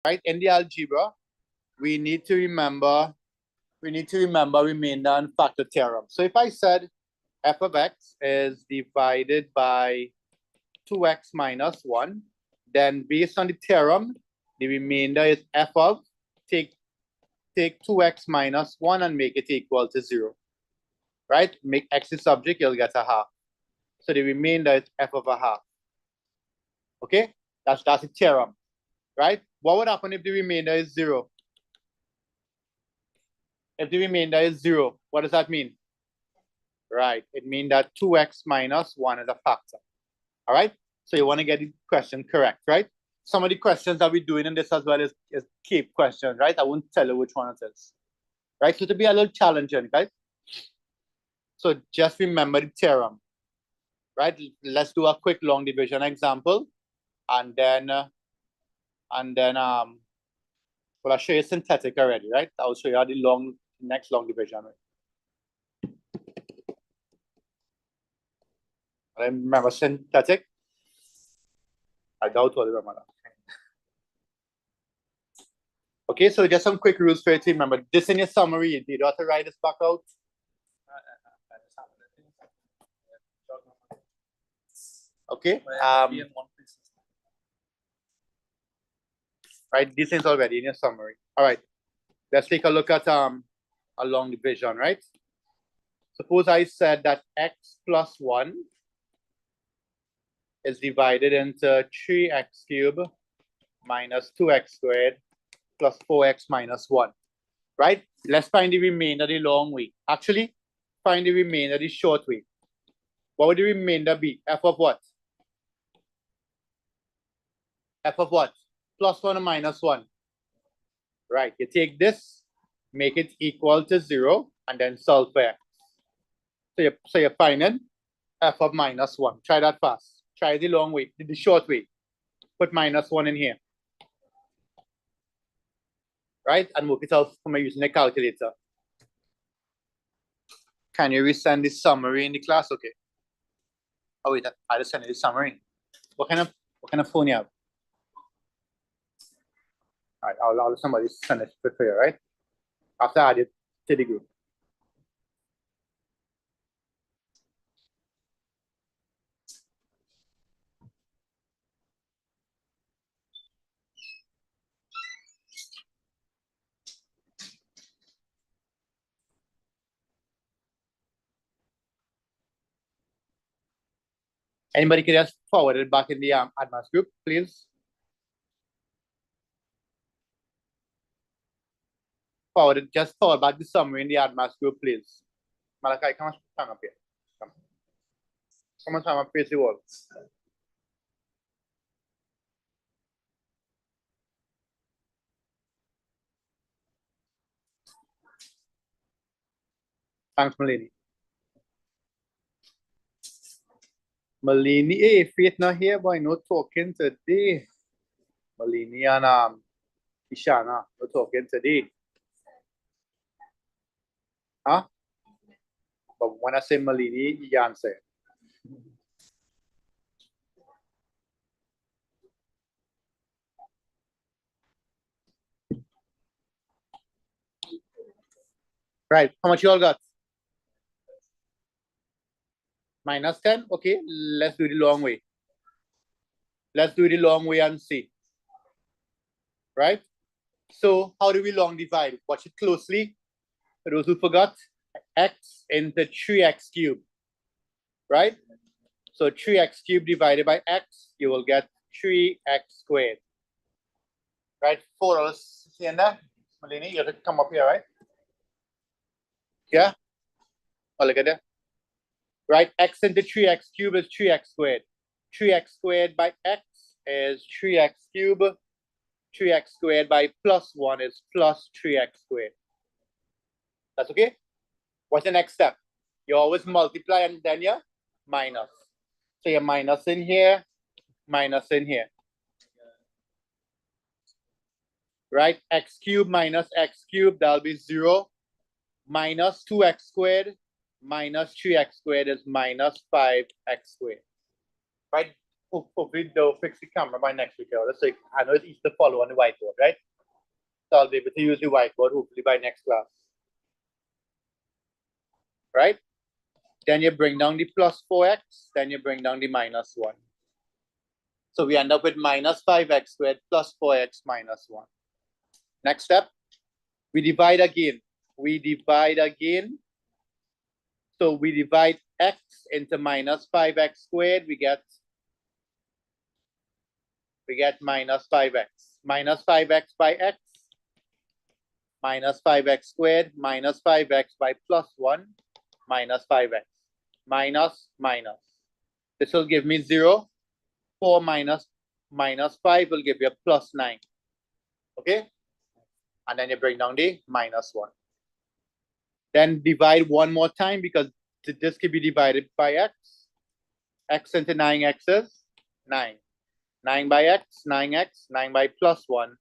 right? In the algebra, we need to remember remainder and factor theorem. So if I said f of x is divided by 2x minus 1, then based on the theorem, the remainder is f of, take 2x minus 1 and make it equal to 0, right? Make x the subject, you'll get a half. So the remainder is f of a half. Okay, that's the theorem, right? What would happen if the remainder is 0? If the remainder is 0, what does that mean? Right, it means that 2x minus 1 is a factor. All right, so you want to get the question correct, right? Some of the questions that we're doing in this as well is keep questions, right? I won't tell you which one it is, right? So to be a little challenging, right? So just remember the theorem, right? Let's do a quick long division example, and then well, I'll show you synthetic already, right? I'll show you the next long division. Right? I remember synthetic. I doubt what I remember that. Okay, so just some quick rules for you to remember. This in your summary, you don't have to write this back out. Okay. Right, this is already in your summary. All right, let's take a look at a long division, right? Suppose I said that x plus 1 is divided into 3x cubed minus 2x squared plus 4x minus 1, right? Let's find the remainder the long way. Actually, find the remainder the short way. What would the remainder be? F of what? F of what? Plus 1 or minus 1. Right, you take this, make it equal to 0, and then solve for x. So you're finding f of minus 1. Try that fast. Try the long way, the short way. Put minus 1 in here. Right, and work it out from using a calculator. Can you resend the summary in the class? Okay. Oh wait, I just sent you the summary. What kind of phone you have? All right, I'll allow somebody to send it for you, right? After I add it to the group. Anybody can just forward it back in the advanced group, please. Just forward back the summary in the advanced group, please. Malachi, come up here. Come on, face the wall. Thanks, Malini. Malini, hey, Faith not here, boy. No talking today. Malini and Ishana, no talking today. Huh? But when I say Malini, you answer. Right, how much you all got? Minus 10? Okay, let's do the long way. Let's do the long way and see. Right? So how do we long divide? Watch it closely. For those who forgot, x into 3x cubed. Right? So 3x cubed divided by x, you will get 3x squared. Right? $4. See in there? Malini, you have to come up here, right? Yeah? Oh, look at that. Right? X into 3x cubed is 3x squared. 3x squared by x is 3x cubed. 3x squared by plus 1 is plus 3x squared. That's okay? What's the next step? You always multiply and then you minus. So you minus in here, minus in here. Right? X cubed minus x cubed, that'll be 0. Minus 2x squared minus 3x squared is minus 5x squared. Right? hopefully they'll fix the camera by next week. Let's say I know it's easy to follow on the whiteboard, right? So I'll be able to use the whiteboard hopefully by next class. Right? Then you bring down the plus 4x, then you bring down the minus 1. So we end up with minus 5x squared plus 4x minus 1. Next step, we divide again. So we divide x into minus 5x squared, we get minus 5x. Minus 5x by x, minus 5x squared, minus 5x by plus 1, minus 5x. Minus, minus. This will give me 0. 4 minus 5 will give you a plus 9. Okay? And then you bring down the minus 1. Then divide one more time because this can be divided by x. X into 9x is 9. 9 by x, 9x, 9 by plus 1,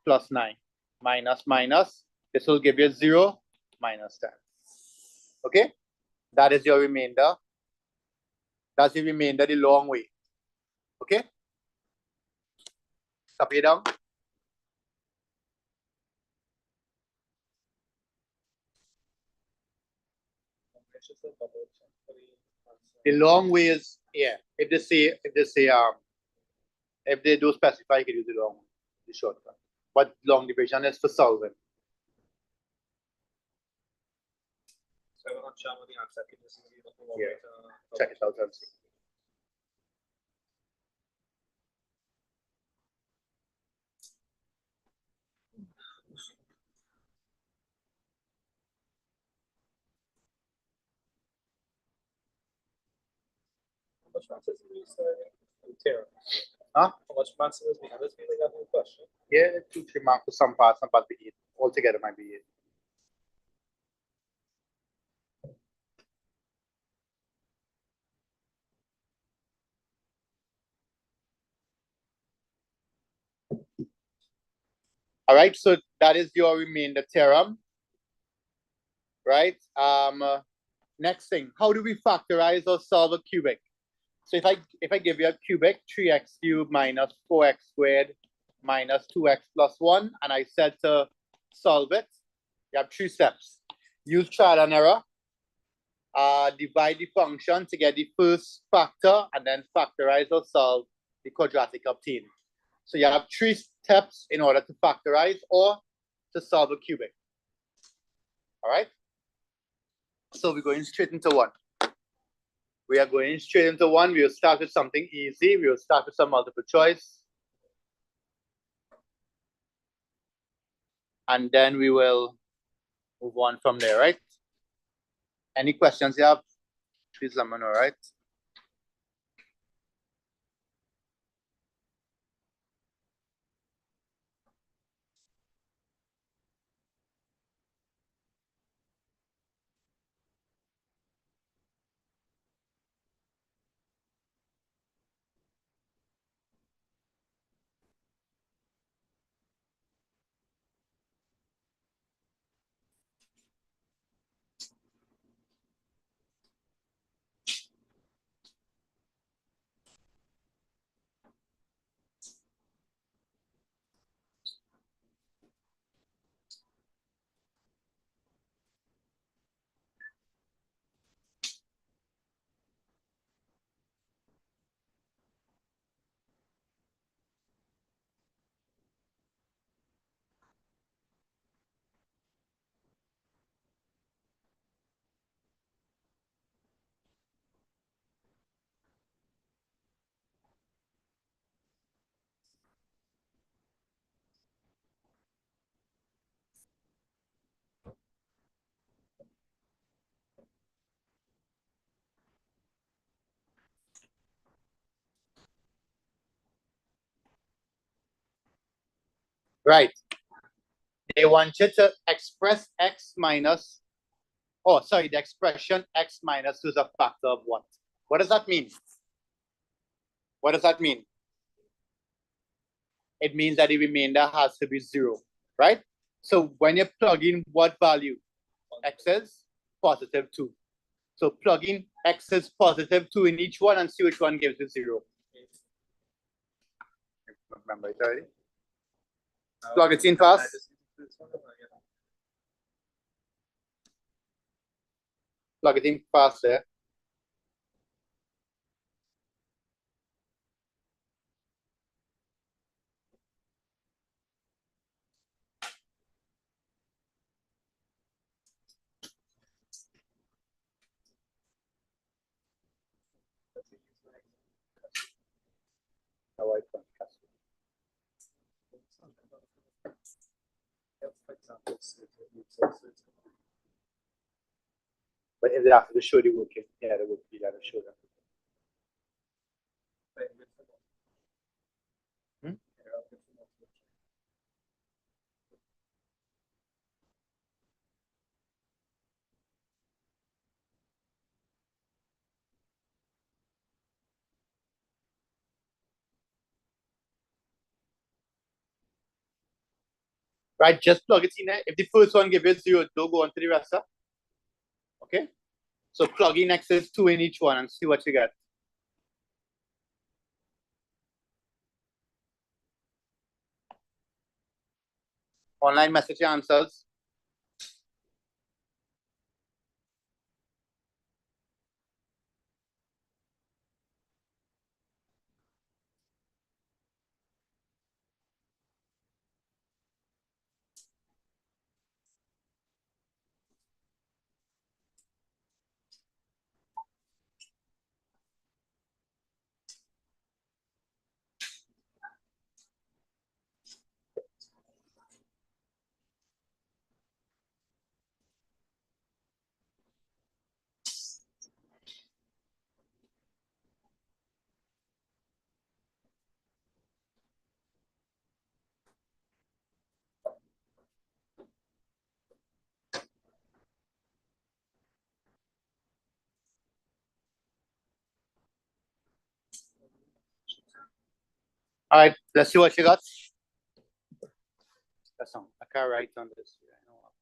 plus 9. Minus, minus. This will give you 0, minus 10. Okay? That is your remainder. That's the remainder the long way. Okay? Copy it down. The long way is, yeah. If they do specify, you can use the long way, the shortcut. But long division is for solving. So I'm not sure what the answer is. Yeah. Check it out and see. How much maths is theorem? Huh? How much maths is behind this being that whole question? Yeah, 2-3 marks for some parts be 8. Altogether might be 8. All right, so that is your remainder theorem. Right? Next thing, how do we factorize or solve a cubic? So if I give you a cubic, 3x cubed minus 4x squared minus 2x plus 1, and I said to solve it, you have 3 steps. Use trial and error. Divide the function to get the first factor, and then factorize or solve the quadratic obtained. So you have 3 steps in order to factorize or to solve a cubic. All right? So we're going straight into one. We are going straight into one. We will start with something easy. We will start with some multiple choice. And then we will move on from there, right? Any questions you have? Please let me know, right? Right. They want you to express x minus, oh, sorry, the expression x minus 2 is a factor of what? What does that mean? What does that mean? It means that the remainder has to be 0, right? So when you plug in what value? X is positive 2. So plug in x is positive 2 in each one and see which one gives you 0. remember it already. Plug it in fast. Plug it in fast there. But if they have to show the working, yeah, they would be able to show them. Right, just plug it in there. If the first one gives you 0, don't go on to the rest. Okay? So plug in excess 2 in each one and see what you get. Online message answers. All right, let's see what you got. That's on. I can't write on this. I know what I'm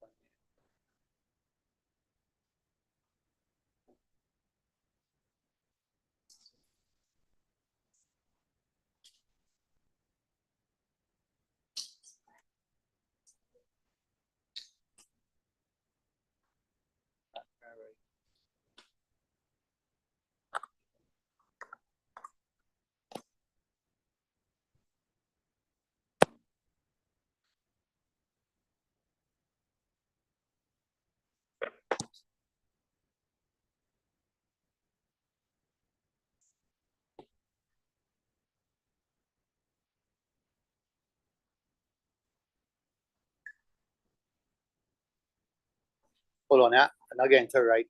Hold on, yeah. I'm not getting to write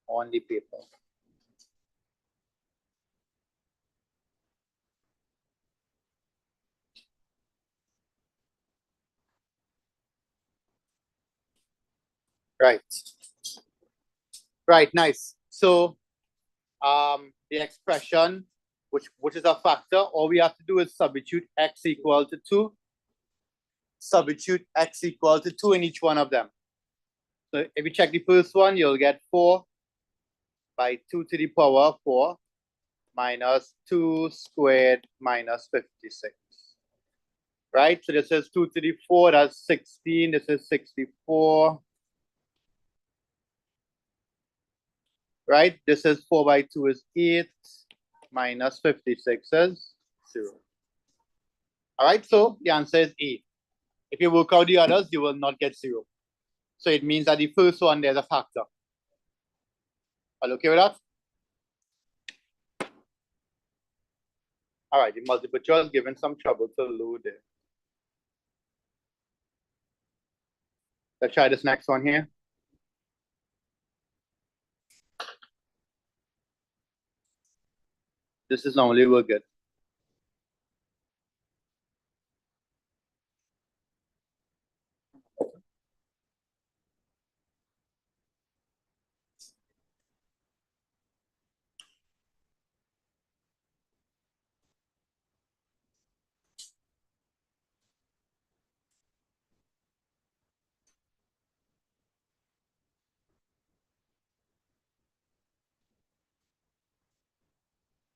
on the paper. Right. Right, nice. So the expression, which is a factor, all we have to do is substitute x equal to 2. Substitute x equal to 2 in each one of them. So if you check the first one, you'll get 4 by 2 to the power of 4 minus 2 squared minus 56. Right? So this is 2 to the 4, that's 16. This is 64. Right? This is 4 by 2 is 8 minus 56 is 0. All right, so the answer is A. If you work out the others, you will not get 0. So it means that the first one, there's a factor. Are you okay with that? All right, the multiple choice given some trouble to load it. Let's try this next one here. This is normally we're good.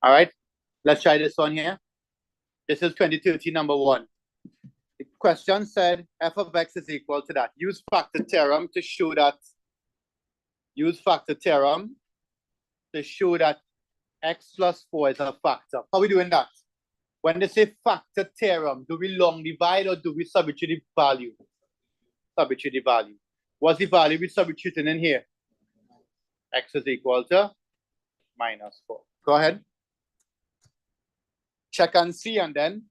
All right. Let's try this one here. This is 2013 number 1. The question said f of x is equal to that. Use factor theorem to show that. Use factor theorem to show that x plus 4 is a factor. How are we doing that? When they say factor theorem, do we long divide or do we substitute the value? Substitute the value. What's the value we're substituting in here? X is equal to -4. Go ahead. Check and see, and then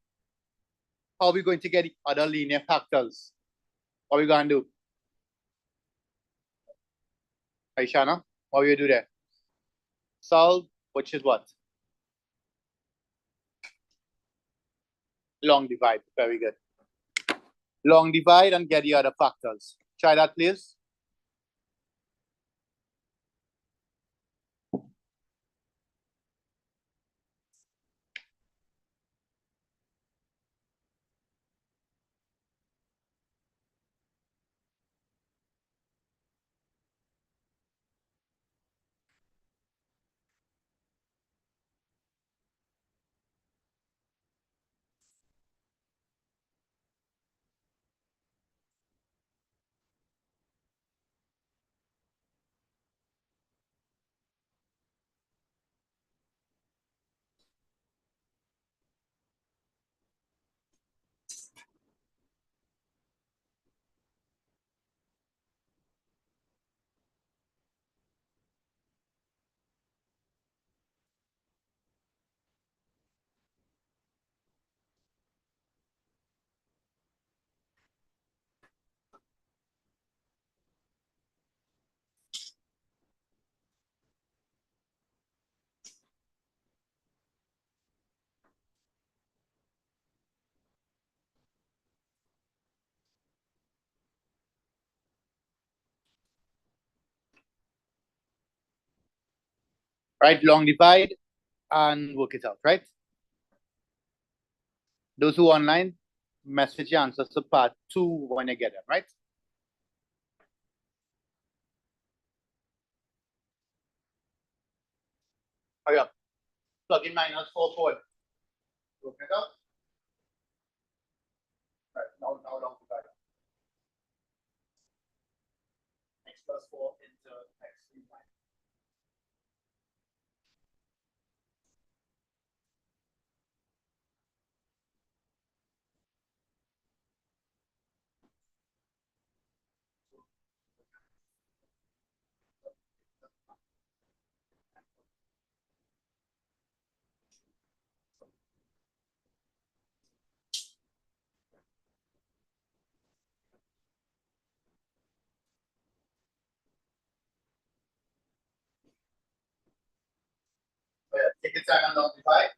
how are we going to get the other linear factors? What are we going to do? Aishana, what will you do there? Solve, which is what? Long divide. Very good. Long divide and get the other factors. Try that, please. Right, long divide and work it out, right? Those who are online, message your answers to part 2 when you get them, right? Hurry up. Plug in -4 code. Work it out. Right, now long divide. X plus 4 into x minus. Take your time and long divide.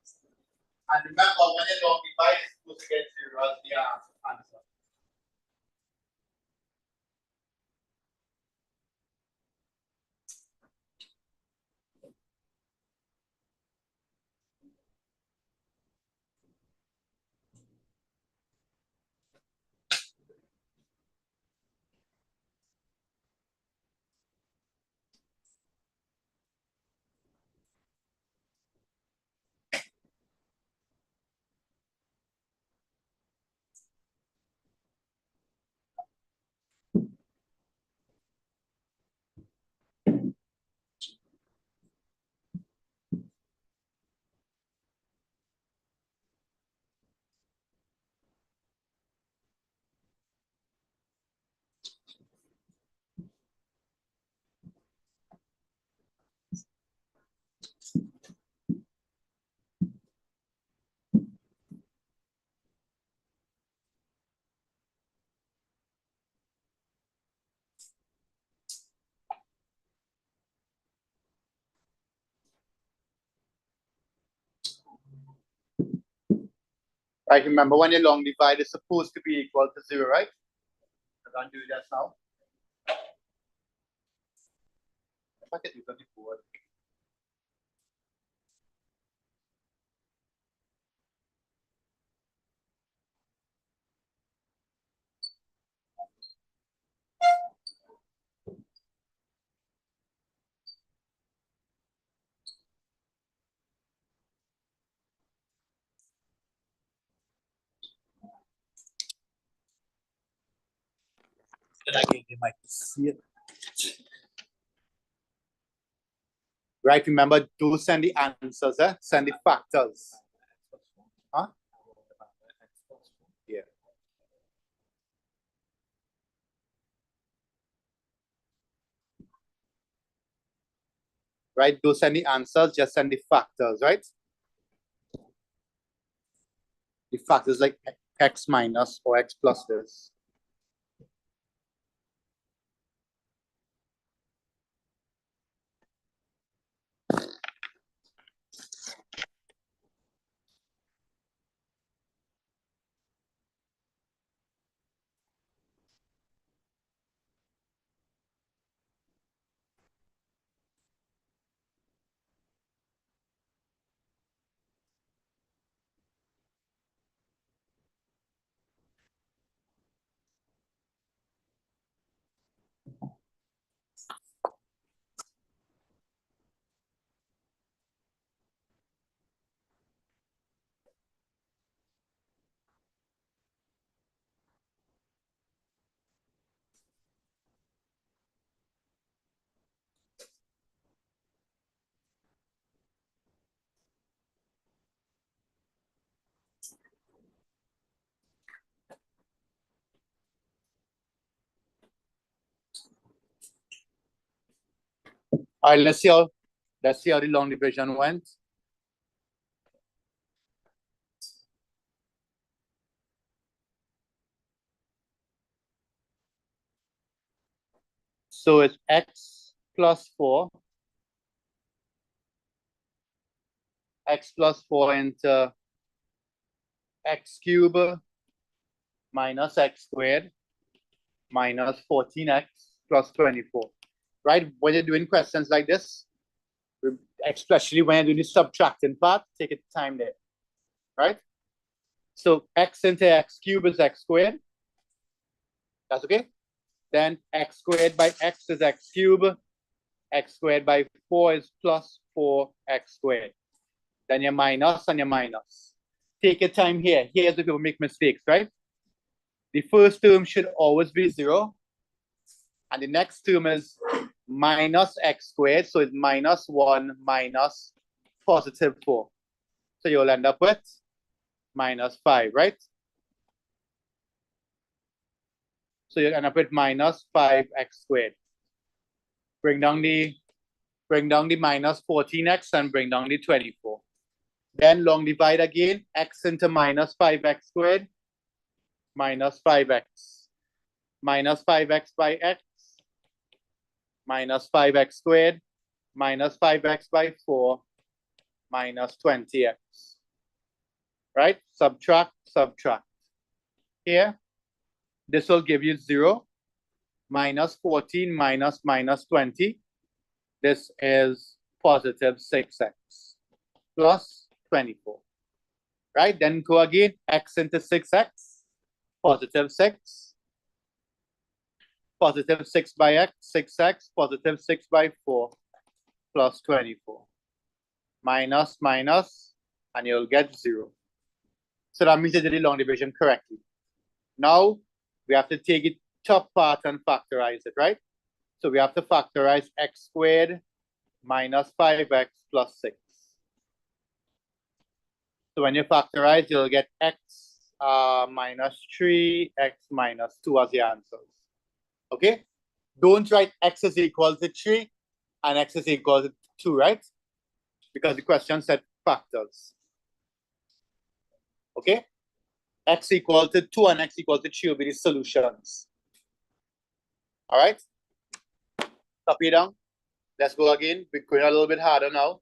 And remember, when you long divide, it's supposed to get 0 as the answer. Right, remember when your long divide is supposed to be equal to 0, right? I'm going to do that now. If I could do that before. Again, you might see it. Right, remember, do send the answers, send the factors. Huh? Yeah. Right, do send the answers, just send the factors, right? The factors like x minus or x plus this. All right, let's see how the long division went. So it's x plus 4. X plus 4 into x cubed minus x squared minus 14x plus 24. Right? When you're doing questions like this, especially when you're doing the subtracting part, take your time there. Right? So x into x cubed is x squared. That's okay. Then x squared by x is x cubed. X squared by 4 is plus 4x squared. Then your minus and your minus. Take your time here. Here's where people make mistakes, right? The first term should always be 0. And the next term is minus x squared. So it's minus 1 minus positive 4. So you'll end up with minus 5, right? So you'll end up with minus 5x squared. Bring down the minus 14x and bring down the 24. Then long divide again, x into minus 5x squared minus 5x. Minus 5x by x minus 5x squared minus 5x by 4 minus 20x. Right? Subtract, subtract. Here, this will give you 0 minus 14 minus minus 20. This is positive 6x plus 24. Right? Then go again, x into 6x, positive 6. Positive 6 by x, 6x, positive 6 by 4, plus 24. Minus, minus, and you'll get 0. So that means you did the long division correctly. Now, we have to take the top part and factorize it, right? So we have to factorize x squared minus 5x plus 6. So when you factorize, you'll get x minus 3, x minus 2 as the answers. Okay? Don't write x is equal to 3 and x is equal to 2, right? Because the question said factors. Okay? X equal to 2 and x equal to 3 will be the solutions. All right? Copy it down. Let's go again. We're going a little bit harder now.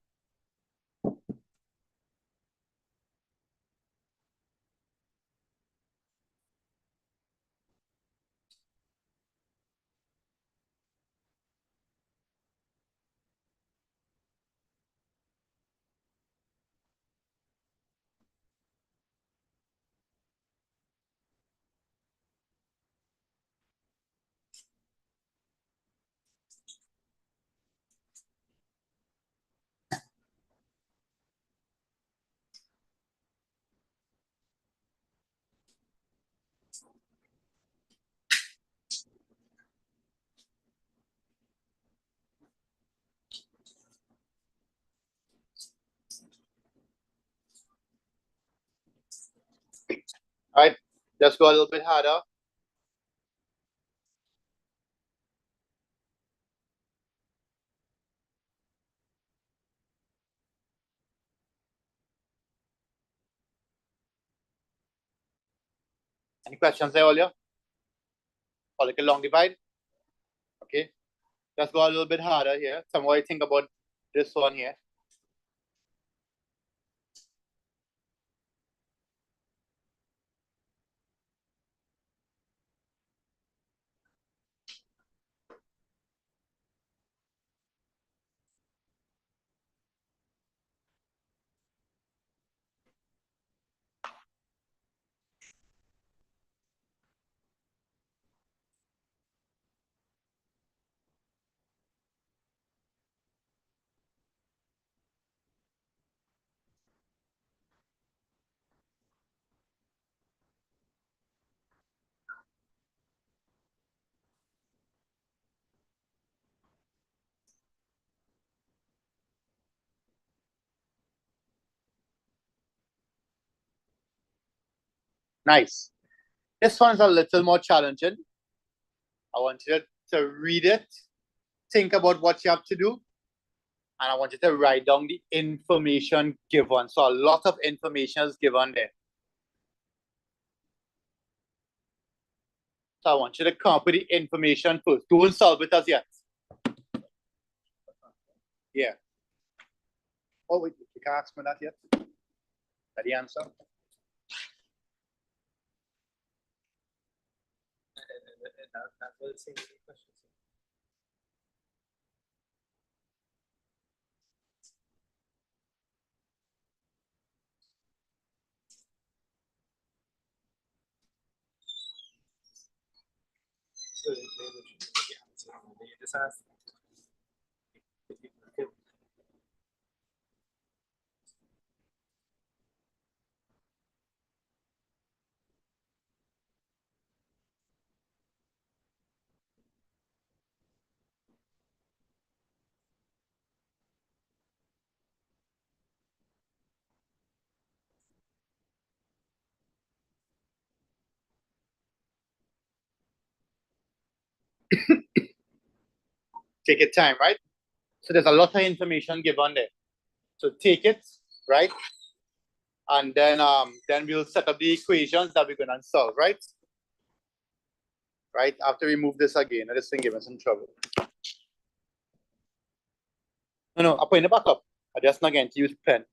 All right, let's go a little bit harder. Any questions there, earlier? Or like a long divide? Okay, let's go a little bit harder here. Tell me what you think about this one here. Nice. This one's a little more challenging. I want you to read it, think about what you have to do, and I want you to write down the information given. So a lot of information is given there. So I want you to come up with the information first. Don't solve it as yet. Yeah. Oh, wait, you can't ask me that yet. Is that the answer? That's what it's saying in the question. So they just ask. Take your time, right? So there's a lot of information given there. So take it, right? And then we'll set up the equations that we're gonna solve, right? Right? After we move this again, this thing give us some trouble. No, I'll put it back up. I just not going to use pen.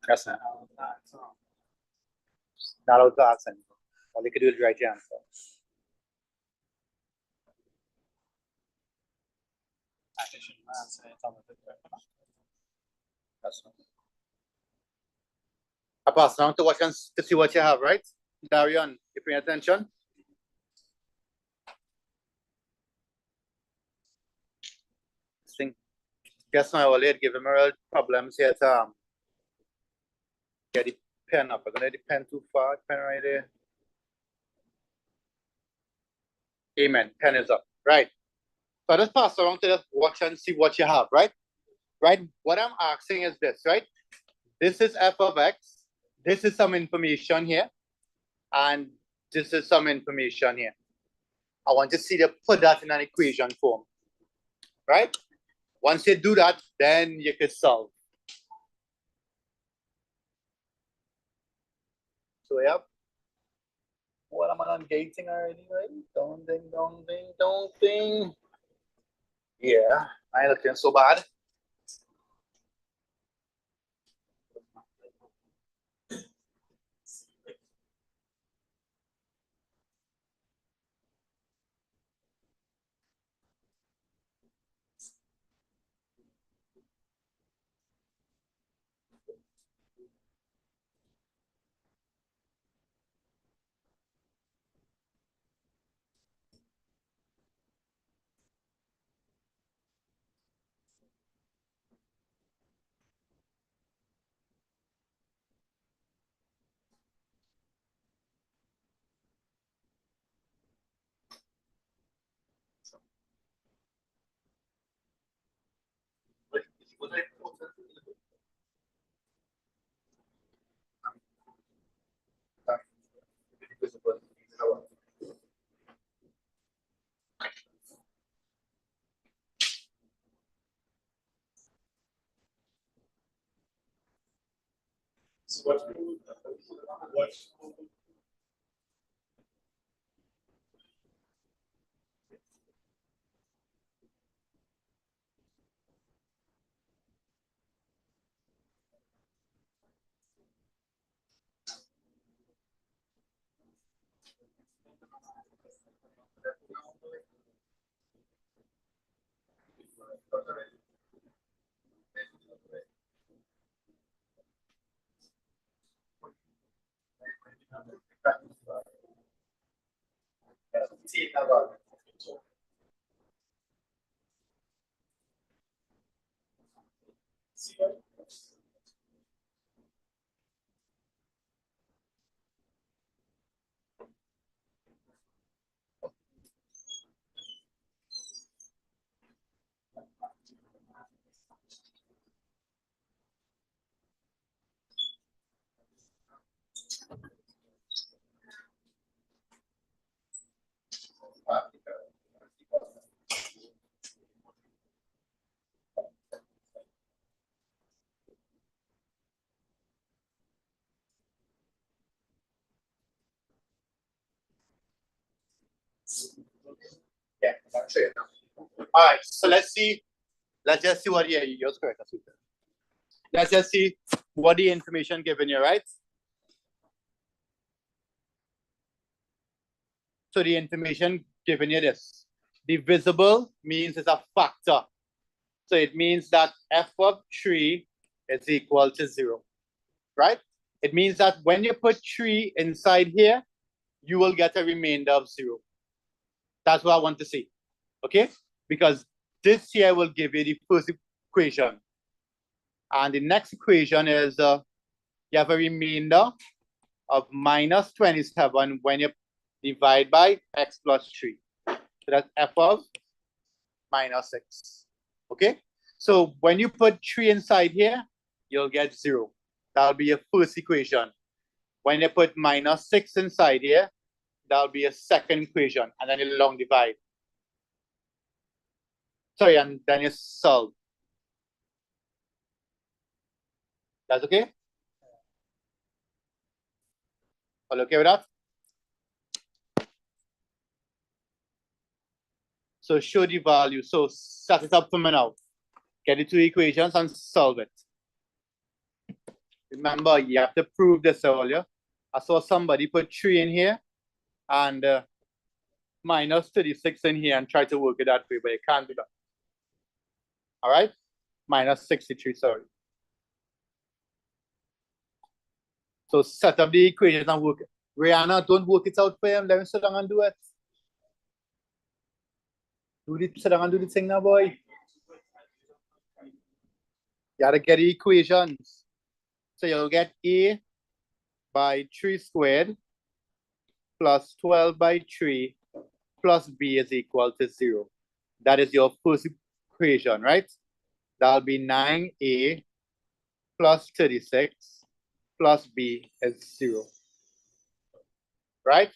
That's not allowed to ask anymore. All you can do is write your answer. That's not. I pass now to watch and to see what you have, right? Darian, you paying attention? Think, guess my earlier give him a real problems here to get the pen up. I'm gonna the pen too far, pen right there. Amen. Pen is up. Right. So I just pass around to just watch and see what you have, right? Right. What I'm asking is this, right? This is f of x. This is some information here. And this is some information here. I want to see you put that in an equation form, right? Once you do that, then you can solve. So yeah. What am I not gating already, right? Don't ding, don't ding, don't ding. Yeah, I ain't looking so bad. Yeah, I'm sure. All right, so let's see. Let's just see what you're correct. Let's just see what the information given you, right? So the information given you this. Divisible means it's a factor. So it means that f of 3 is equal to 0, right? It means that when you put 3 inside here, you will get a remainder of 0. That's what I want to see, okay? Because this here will give you the first equation. And the next equation is you have a remainder of minus 27 when you divide by x plus 3. So that's f of minus 6. Okay? So when you put 3 inside here, you'll get 0. That'll be your first equation. When you put minus 6 inside here, that'll be a second equation. And then you long divide. Sorry, and then you solve. That's okay? All okay with that? So show the value. So set it up for me now. Get the two equations and solve it. Remember, you have to prove this earlier. I saw somebody put 3 in here and minus 36 in here and try to work it that way, but you can't do that. All right? Minus 63, sorry. So set up the equations and work it. Rihanna, don't work it out for him. Let me sit down and do it. Sit down and do the thing now, boy. You gotta get the equations. So you'll get A by 3 squared plus 12 by 3 plus B is equal to 0. That is your first equation, right? That'll be 9A plus 36 plus B is 0. Right?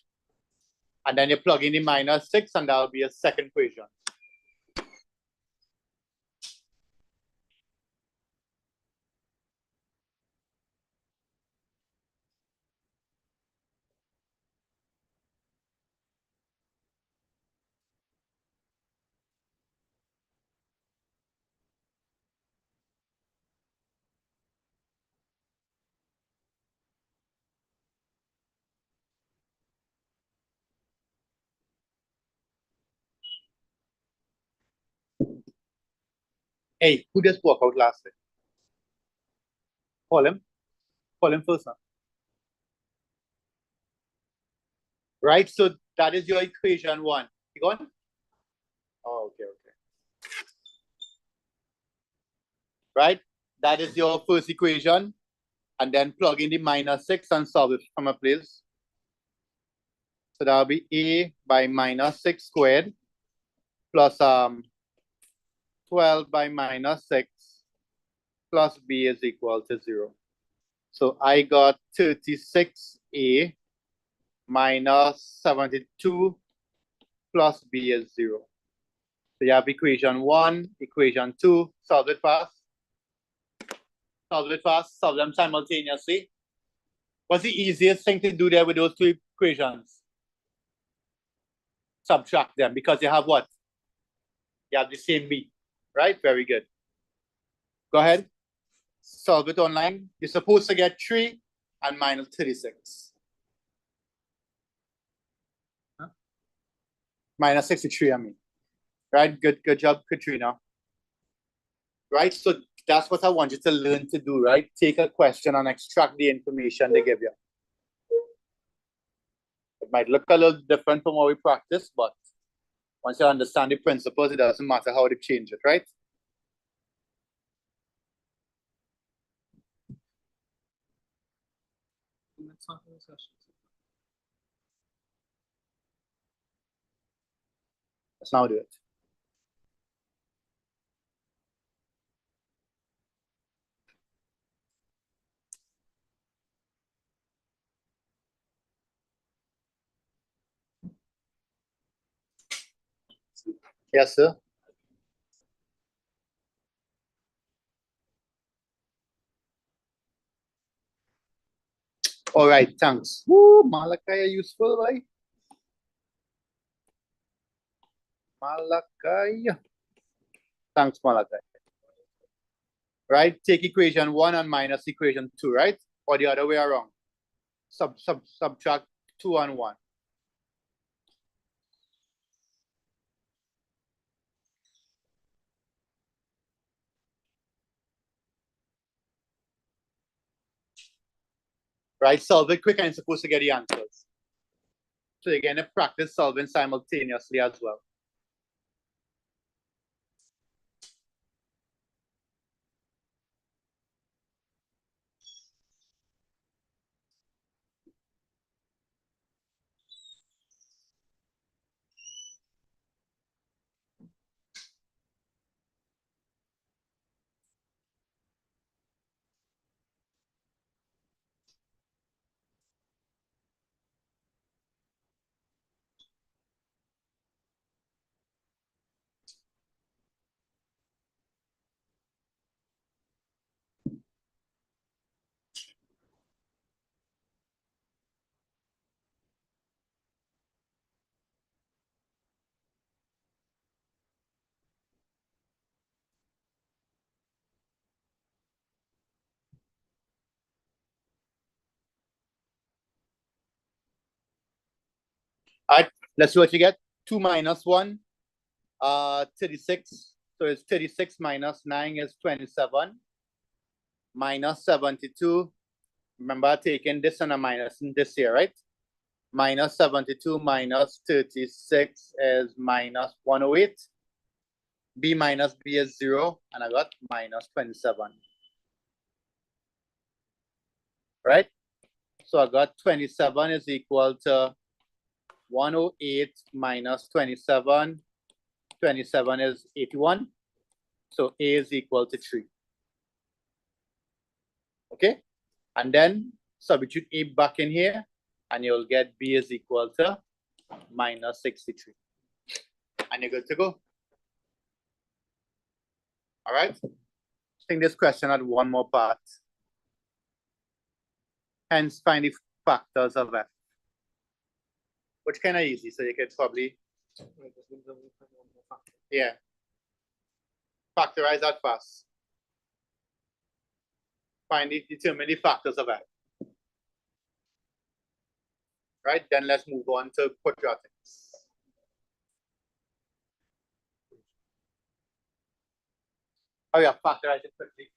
And then you plug in the minus 6 and that'll be a second equation. Hey, who just walked out last week? Call him. Call him first now. Right? So that is your equation 1. You gone? Oh, okay, okay. Right? That is your first equation. And then plug in the minus 6 and solve it from a place. So that'll be A by minus 6 squared plus 12 by minus 6 plus b is equal to 0. So I got 36a minus 72 plus b is 0. So you have equation 1, equation 2, solve it fast. Solve it fast, solve them simultaneously. What's the easiest thing to do there with those two equations? Subtract them because you have what? You have the same b, right? Very good. Go ahead. Solve it online. You're supposed to get 3 and minus 36. Huh? Minus 63, I mean. Right? Good job, Katrina. Right? So that's what I want you to learn to do, right? Take a question and extract the information they give you. It might look a little different from what we practice, but once you understand the principles, it doesn't matter how they change it, right? Let's now do it. Yes, sir. All right, thanks. Woo, Malachi, useful, right? Malachi. Thanks, Malachi. Right? Take equation 1 and minus equation 2, right? Or the other way around. Subtract 2 and 1. Right? Solve it quick and you're supposed to get the answers. So you're going to practice solving simultaneously as well. All right, let's see what you get. 2 minus 1, 36. So it's 36 minus 9 is 27. Minus 72. Remember taking this and a minus in this here, right? Minus 72 minus 36 is minus 108. B minus B is 0. And I got minus 27. Right? So I got 27 is equal to 108 minus 27. 27 is 81. So A is equal to 3. Okay? And then substitute A back in here, and you'll get B is equal to minus 63. And you're good to go. All right? I think this question had one more part. Hence, find the factors of F. Which kind of easy, so you could probably, yeah, factorize that fast. Determine the factors of F. Right, then let's move on to quadratics. Oh yeah, factorize it quickly.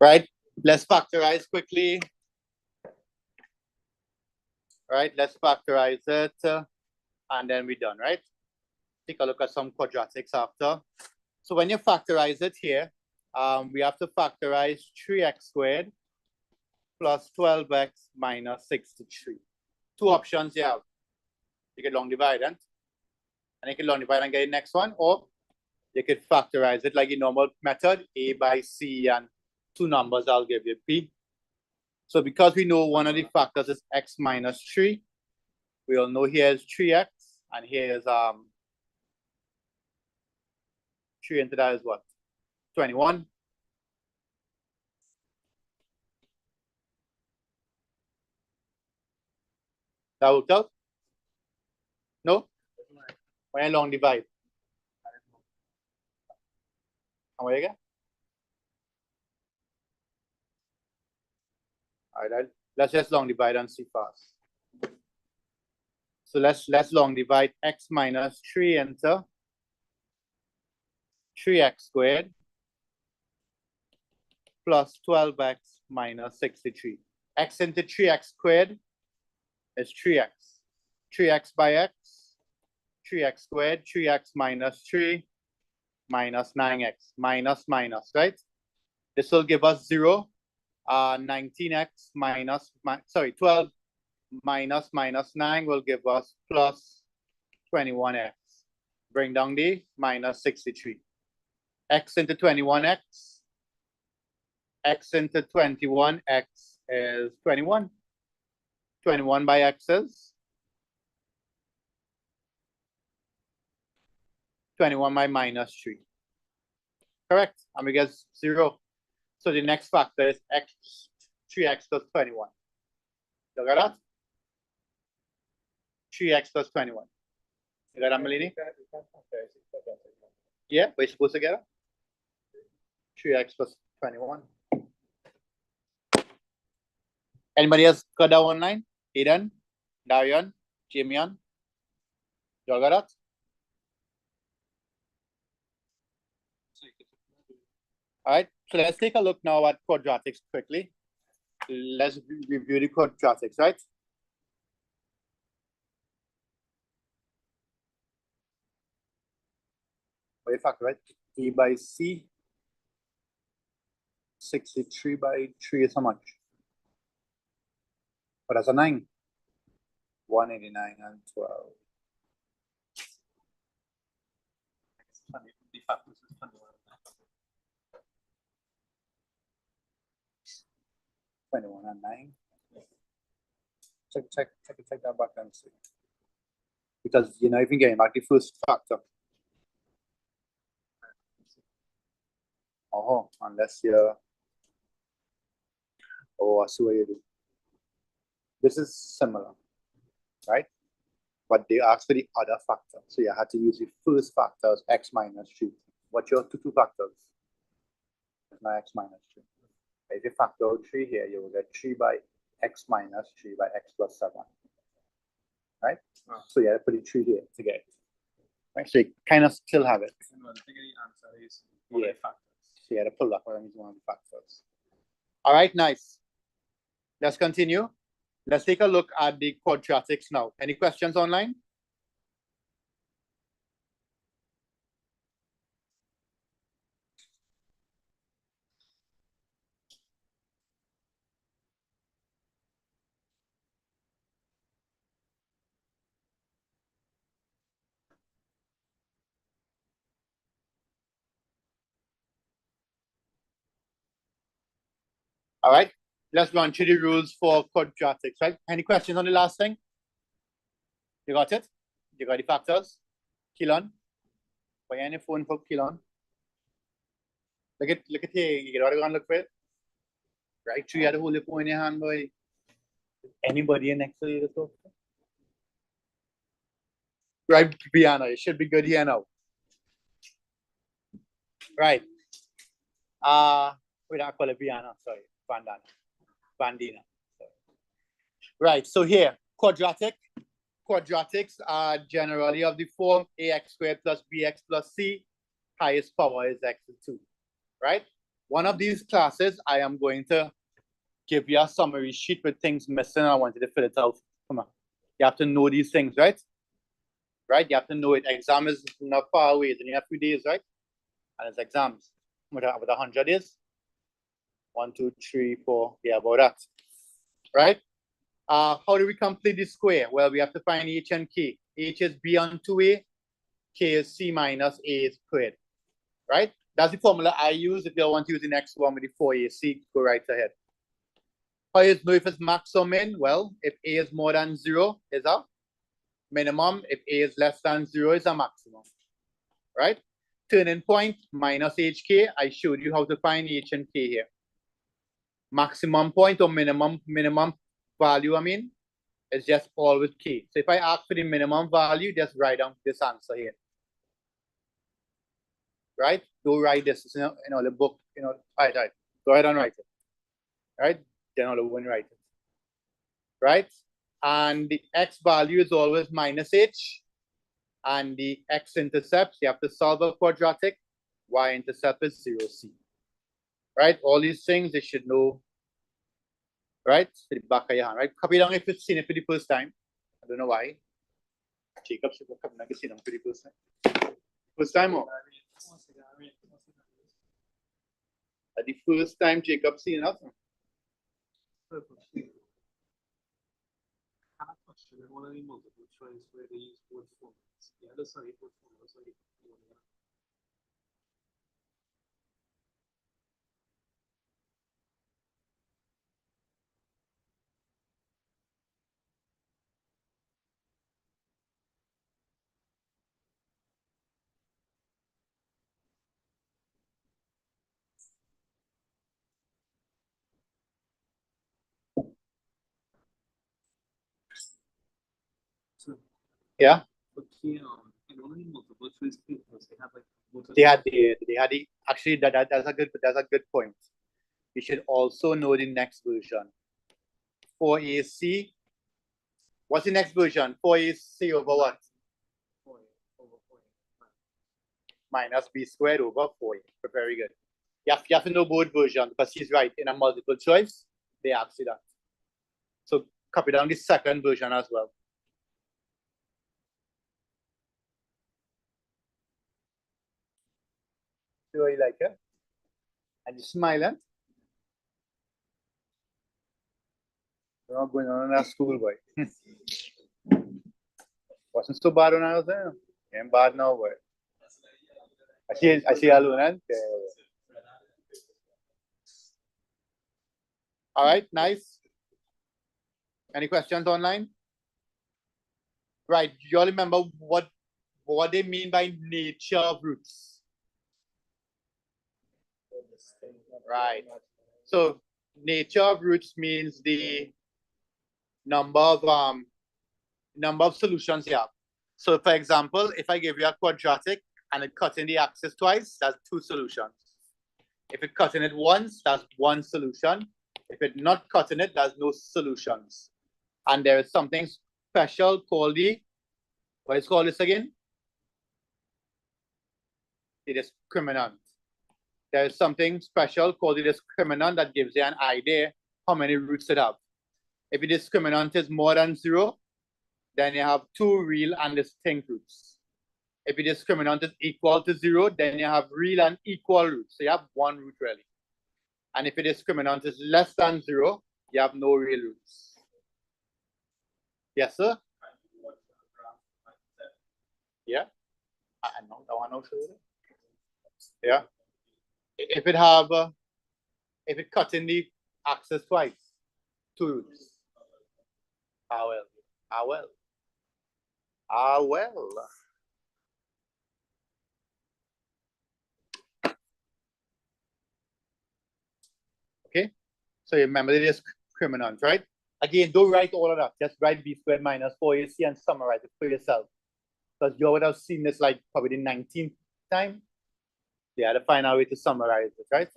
Right? Let's factorize quickly. Right? Let's factorize it, and then we're done, right? Take a look at some quadratics after. So when you factorize it here, we have to factorize 3x squared plus 12x minus 63. Two options you have. You can long divide and you can long divide and get the next one, or you could factorize it like the normal method, a by c, and two numbers, I'll give you p. So because we know one of the factors is x minus 3, we all know here is 3x, and here is 3 into that is what? 21. That worked out? No? When I long divide. And what you get? All right, let's just long divide and see fast. So let's long divide x minus 3 into 3x squared plus 12x minus 63. X into 3x squared is 3x. 3x by x, 3x squared, 3x minus 3 minus 9x, minus, right? This will give us 0. 19x minus, 12 minus 9 will give us plus 21x. Bring down the minus 63. X into 21x. X into 21x is 21. 21 by x is 21 by minus 3. Correct. And we get 0. So the next factor is x, 3x plus 21. Look at that. 3x plus 21. You got that, Melanie? Yeah, we're supposed to get it. 3x plus 21. Anybody else got that online? Eden, Darian, Jamian? You all got that? All right, so let's take a look now at quadratics quickly. Let's review the quadratics, right? What you factor, right? A by C, 63 by 3 is how much? But that's a 9. 189 and 12. The factors is 21 and 9. Check that back and see. Because you know, if you get back the first factor. Oh, unless you're, oh, I see what you do. This is similar, right? But they asked for the other factor. So you had to use the first factor as x minus 3. What's your two factors? Now x minus 3. If you factor out 3 here, you will get 3 by x minus 3 by x plus 7. Right? Oh. So you have to put the 3 here to get it. Right? So you kind of still have it. the answer is yeah. Factors. So you had to pull that one as one of the factors. All right, nice. Let's continue. Let's take a look at the quadratics now. Any questions online? All right, let's run through the rules for quadratics, right? Any questions on the last thing? You got it? You got the factors? Kilon? Put your phone for Kilon. Look at here. You gotta go and look for it. Right? So you had to hold your phone in your hand, boy. Anybody next to you? Right, piano. It should be good here now. Right. We don't call it piano, sorry. Bandana. Bandina. Sorry. Right, so here, quadratics are generally of the form ax squared plus bx plus c, highest power is x to 2, right? One of these classes, I am going to give you a summary sheet with things missing, and I want you to fill it out. Come on, you have to know these things, right? Right, you have to know it. Exam is not far away, it's only a few days, right? And it's exams. With 100 days. 1, 2, 3, 4, yeah, about that, right? How do we complete the square? Well, we have to find h and k. H is b on 2a, k is c minus a squared, right? That's the formula I use. If you want to use the next one with the 4ac, go right ahead. How do you know if it's max or min? Well, if a is more than 0, is a minimum. If a is less than 0, is a maximum, right? Turning point minus hk. I showed you how to find h and k here. Maximum point or minimum value, I mean, is just always k. So if I ask for the minimum value, just write down this answer here. Right? Don't write this, the book, right. Go ahead and write it. Right? Then I'll write it. Right? And the x value is always minus h. And the x-intercepts, you have to solve a quadratic. Y-intercept is 0c. Right? All these things they should know. Right? To the back of your hand. Right? Copy down if you've seen it for the first time. I don't know why. Jacob should have come back and seen them for the first time. First time or? The first time Jacob seen us. One of the multiple choice where they use both formats. The other side, both formats are Yeah. Okay, and only multiple choice papers, they have like actually that's a good point. You should also know the next version. 4ac. What's the next version? 4ac over what? 4a over 4a. Minus b squared over 4a. Very good. You have to know both versions because he's right. In a multiple choice, they ask you that. So copy down the second version as well. See what you like it? And you smiling? You're not going on in that school, boy. Wasn't so bad when I was there. Ain't bad now, boy. I see alone. All right, nice. Any questions online? Right, you all remember what they mean by nature of roots? Right. So nature of roots means the number of solutions you have. So for example, if I give you a quadratic and it cuts in the axis twice, that's 2 solutions. If it cuts in it once, that's 1 solution. If it's not cutting it, there's no solutions. And there is something special called the, what is called this again? The discriminant. There is something special called the discriminant that gives you an idea how many roots it have. If the discriminant is more than 0, then you have 2 real and distinct roots. If the discriminant is equal to 0, then you have real and equal roots. So you have 1 root really. And if the discriminant is less than 0, you have no real roots. Yes, sir? Yeah. I know that one also. Yeah. If it cuts in the axis twice, 2 roots. Well. Okay. So you remember the discriminant, right? Again, don't write all of that. Just write b squared minus 4ac and summarize it for yourself. Because you would have seen this like probably the 19th time. Yeah, to find out way to summarize it, right?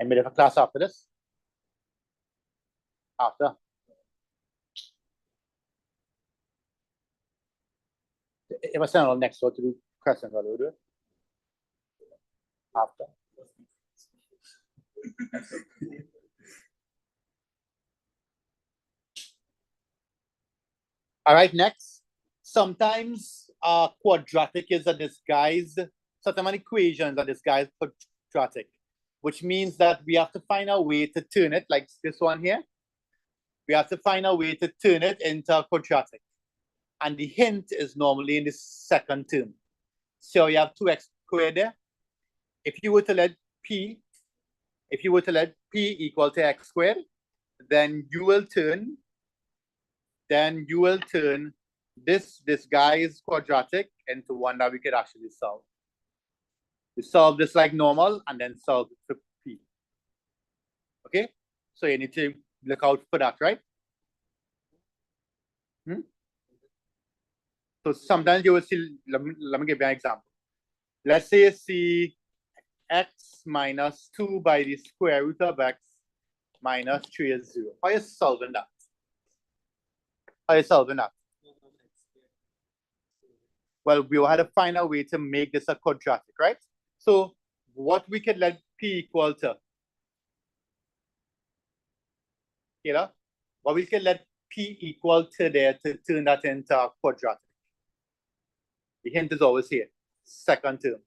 Any different class after this? After. If I send on next door to do questions, I'll do it. After. All right, next. Sometimes quadratic is a disguise. Sometimes equations are disguised quadratic, which means that we have to find a way to turn it, like this one here. We have to find a way to turn it into a quadratic. And the hint is normally in the second term. So you have 2x squared there. If you were to let p equal to x squared, then you will turn this disguised quadratic into one that we could actually solve. We solve this like normal and then solve it for p. Okay? So you need to look out for that, right? So sometimes you will see, let me give you an example. Let's say you see x minus 2 by the square root of x minus 3 is 0. How are you solving that? How are you solving that? Well, we will have to find a way to make this a quadratic, right? So what we could let p equal to? You know, what we can let p equal to there to turn that into a quadratic. The hint is always here, second term.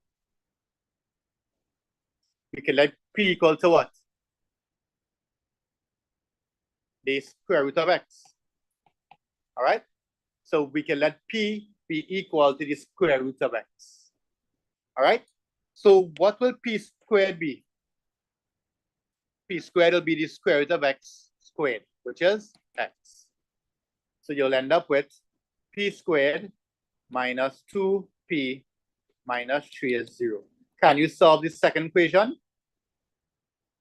We can let p equal to what? The square root of x. All right? So we can let p be equal to the square root of x. All right? So what will p squared be? P squared will be the square root of x squared, which is x. So you'll end up with p squared minus 2p minus 3 is 0. Can you solve the second equation?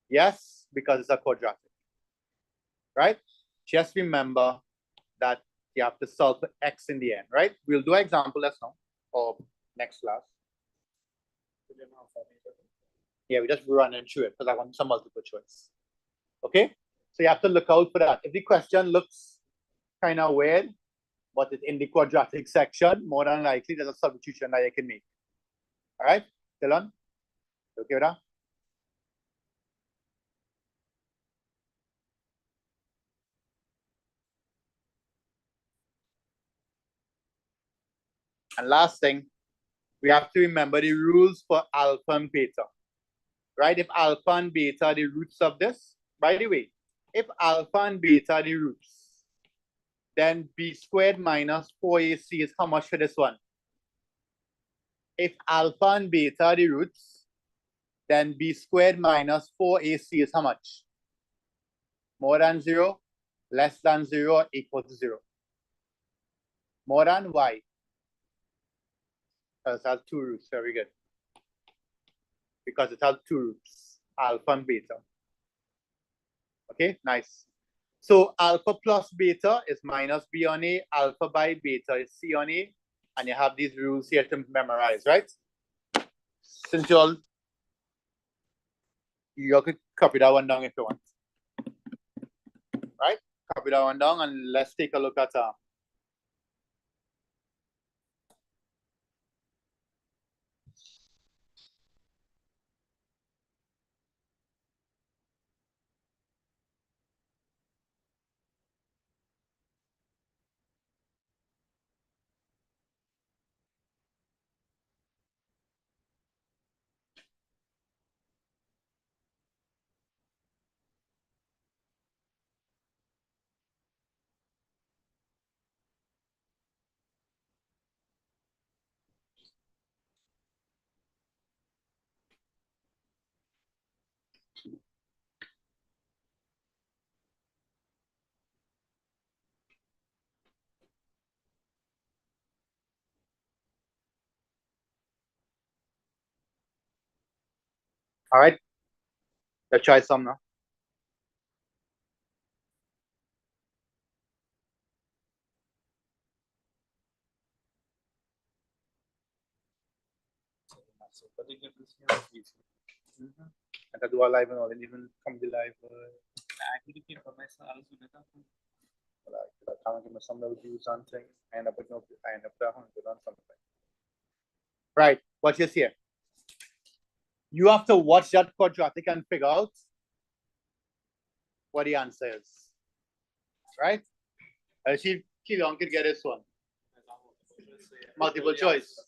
Yes, because it's a quadratic. Right? Just remember that you have to solve for x in the end, right? We'll do an example lesson now, or next class. Yeah, we just run through it because I want some multiple choice. Okay? So you have to look out for that. If the question looks kind of weird, but it's in the quadratic section, more than likely there's a substitution that you can make. All right? Dylan? Okay with that? And last thing, we have to remember the rules for alpha and beta. Right? If alpha and beta are the roots of this, by the way, if alpha and beta are the roots, then b squared minus 4ac is how much for this one? If alpha and beta are the roots, then b squared minus 4ac is how much? More than 0, less than 0, or equal to 0? More than y? Because it has two roots. Very good. Because it has two roots, alpha and beta. Okay, nice. So alpha plus beta is minus b on a, alpha by beta is c on a, and you have these rules here to memorize, right? Since you could copy that one down if you want. Right? Copy that one down and let's take a look at all right, let's try some now. And I do a live and all, and even come to live. I couldn't keep for myself. I was doing that. I can't give me some little views on thing. I end up with no, I end up with 100 on something. Right, what you see? You have to watch that quadratic and figure out what the answer is. Right? Let's see if Keelan could get this one. Multiple choice.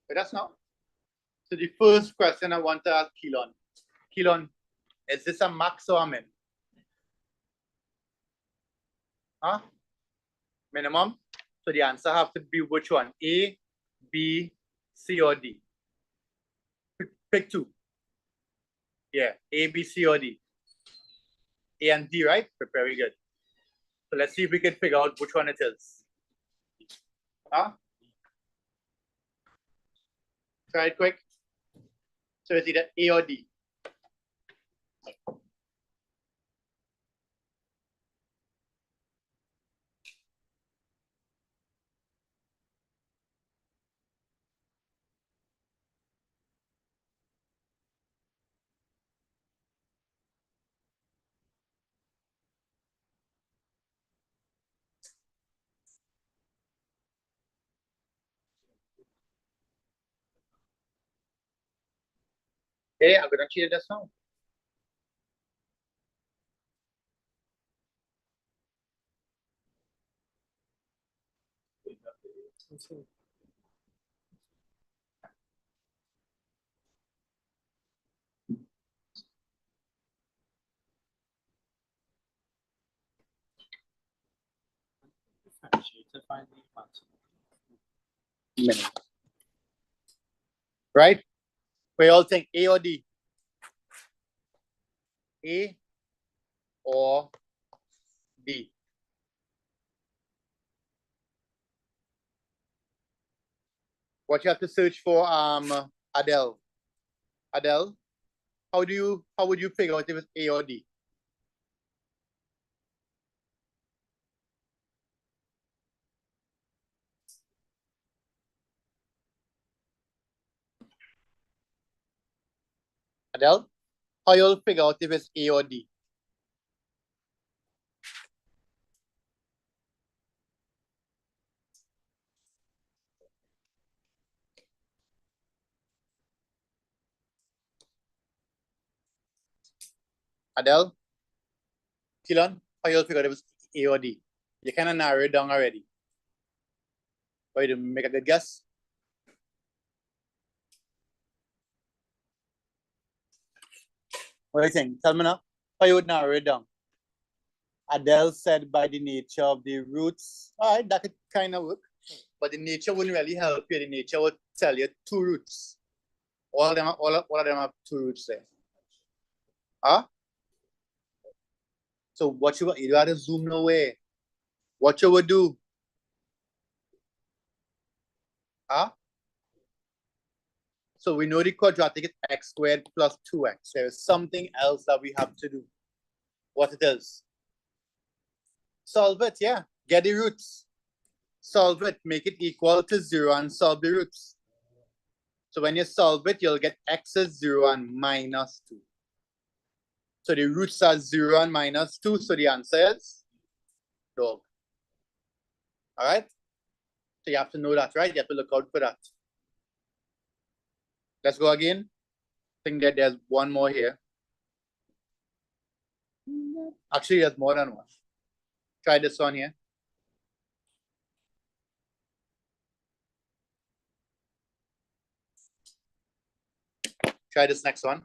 But that's not. So the first question I want to ask Keelan. Keelan, is this a max or a min? Huh? Minimum? So the answer have to be which one? A, B, C, or D? Pick two. Yeah, A, B, C, or D. A and D, right? Very good. So let's see if we can figure out which one it is. Huh? Try it quick. So it's either A or D. Hey, I'm gonna cheat this now. To find the answer. Minimum. Right? We all think A or D. A or D. What you have to search for, Adele. Adele, how would you figure out if it's A or D? Adele, how you'll figure out if it's A or D? Adele, Keelan, how you'll figure out if it's A or D? You kind of narrow it down already. Or you make a good guess? What do you think? Tell me now. How you would narrow it down? Adele said by the nature of the roots. All right, that could kind of work. But the nature wouldn't really help you. The nature would tell you two roots. All of them have two roots there. Huh? So what you gotta zoom away. What you would do? Huh? So we know the quadratic is x squared plus 2x. There is something else that we have to do. What it is? Solve it, yeah. Get the roots. Solve it. Make it equal to 0 and solve the roots. So when you solve it, you'll get x is 0 and minus 2. So the roots are 0 and minus 2. So the answer is dog. All right? So you have to know that, right? You have to look out for that. Let's go again. I think that there's one more here. Actually, there's more than one. Try this one here. Try this next one.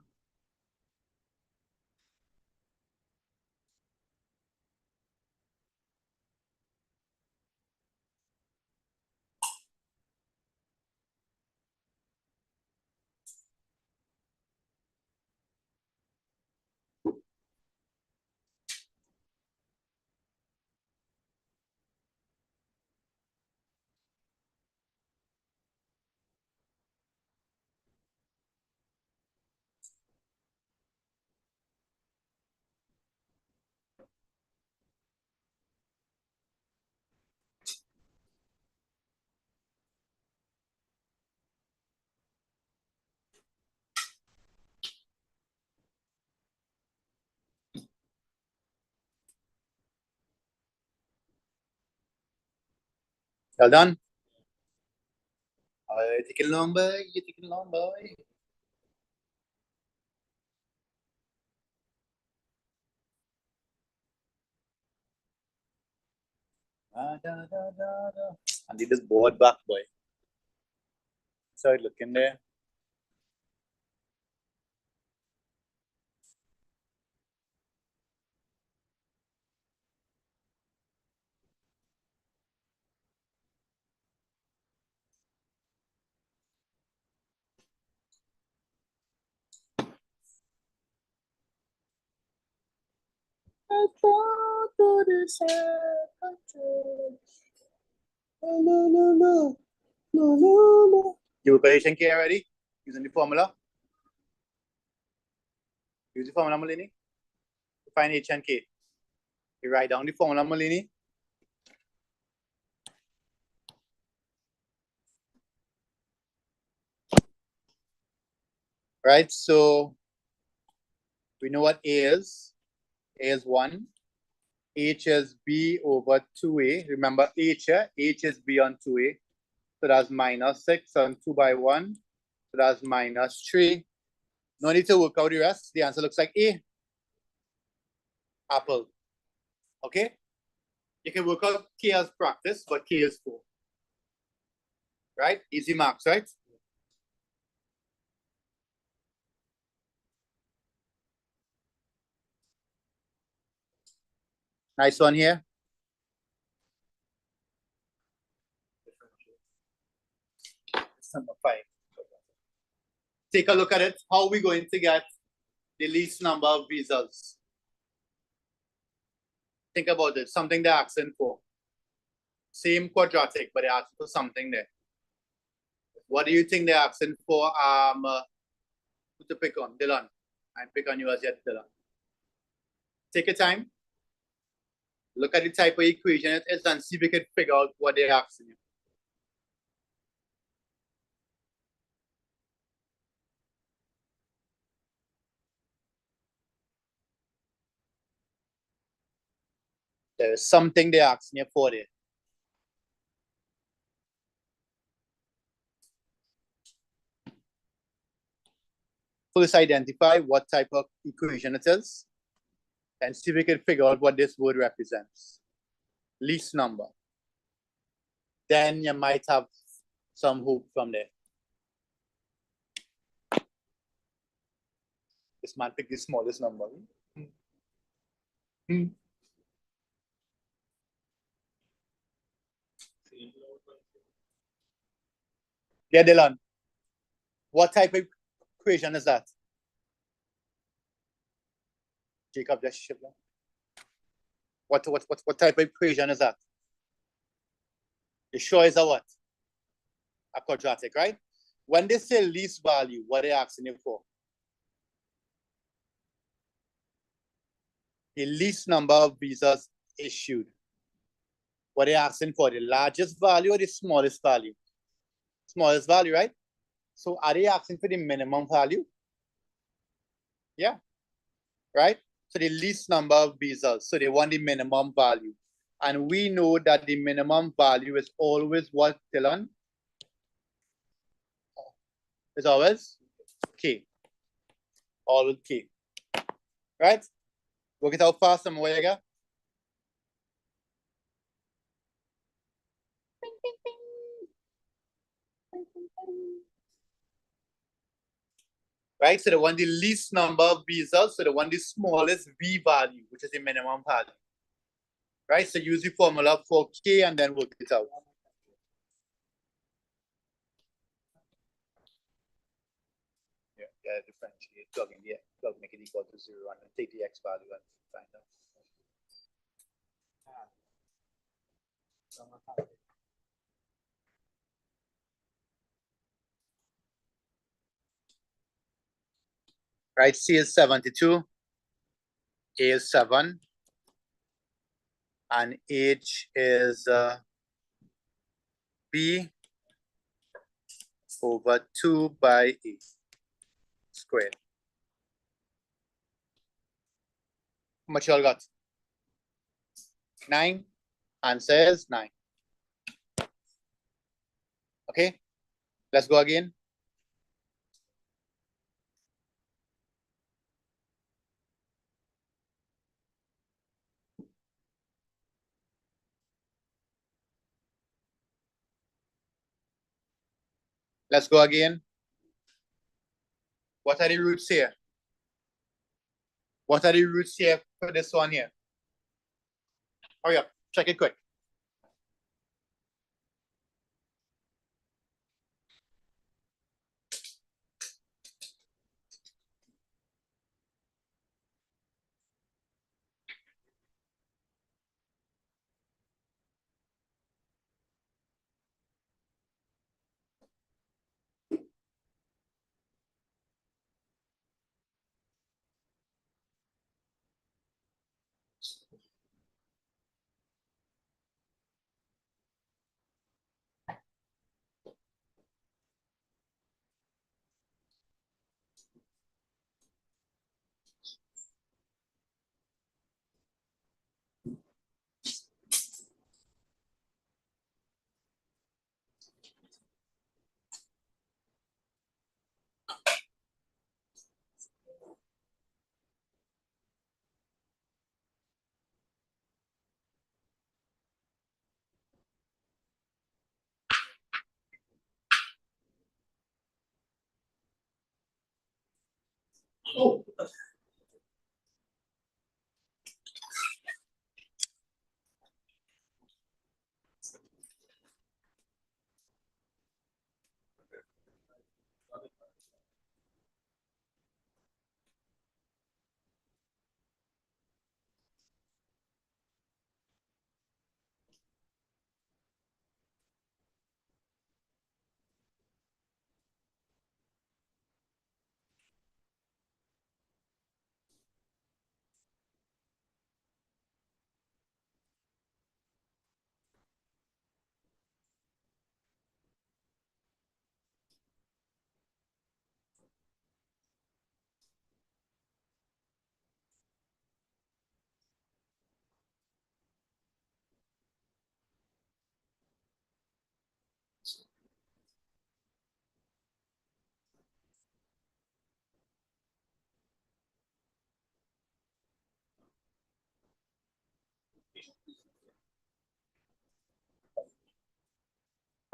Well done. You're taking long, boy. You're taking long, boy. I need this board back, boy. Start looking there. I thought to this no. You patient care already? Using the formula? Use the formula, Malini. Find H and K. You write down the formula, Malini. Right, so we know what A is. A is 1. H is B over 2A. Remember H, H is B on 2A. So that's minus 6 on 2 by 1. So that's minus 3. No need to work out the rest. The answer looks like A. Apple. Okay? You can work out K as practice, but K is 4. Right? Easy marks, right? Nice one here. Number 5. Take a look at it. How are we going to get the least number of results? Think about it. Something they're asking for. Same quadratic, but they're asking for something there. What do you think they're asking for? Who to pick on? Dylan. I pick on you as yet, Dylan. Take your time. Look at the type of equation it is and see if we can figure out what they're asking you. There is something they're asking you for there. First, identify what type of equation it is and see if we can figure out what this word represents. Least number. Then you might have some hope from there. This man picked the smallest number. Yeah, Dylan. What type of equation is that? Jacob, just shift that. What type of equation is that? You sure is a what? A quadratic, right? When they say least value, what are they asking you for? The least number of visas issued. What are they asking for? The largest value or the smallest value? Smallest value, right? So are they asking for the minimum value? Yeah, right? So the least number of visas. So they want the minimum value. And we know that the minimum value is always what, Dylan? It's always K. Always K. Right? Work it out fast, some way again. Right? So they want the least number of visas, so they want the smallest V value, which is the minimum value. Right? So use the formula for K and then work it out. Yeah, differentiate, plug in the plug, make it equal to 0, and then take the X value and find out. Right? C is 72, A is 7, and H is B over 2 by A squared. How much you all got? 9. Answer is 9. Okay, let's go again. Let's go again. What are the roots here? What are the roots here for this one here? Hurry up, check it quick. Oh.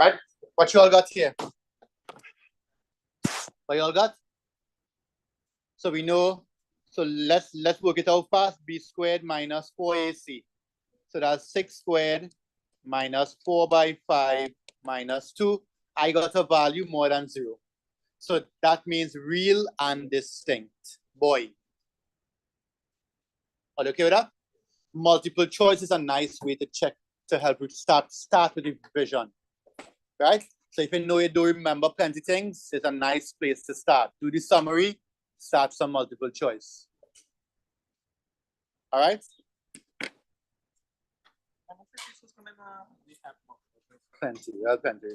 Right? What you all got here? What you all got? So we know, so let's work it out fast. B squared minus 4AC. So that's 6 squared minus 4 by 5 minus 2. I got a value more than 0. So that means real and distinct. Boy. Are you okay with that? Multiple choice is a nice way to check, to help you start with the vision. Right? So if you know you don't remember plenty things, it's a nice place to start. Do the summary, start some multiple choice. All right? Plenty, well, plenty.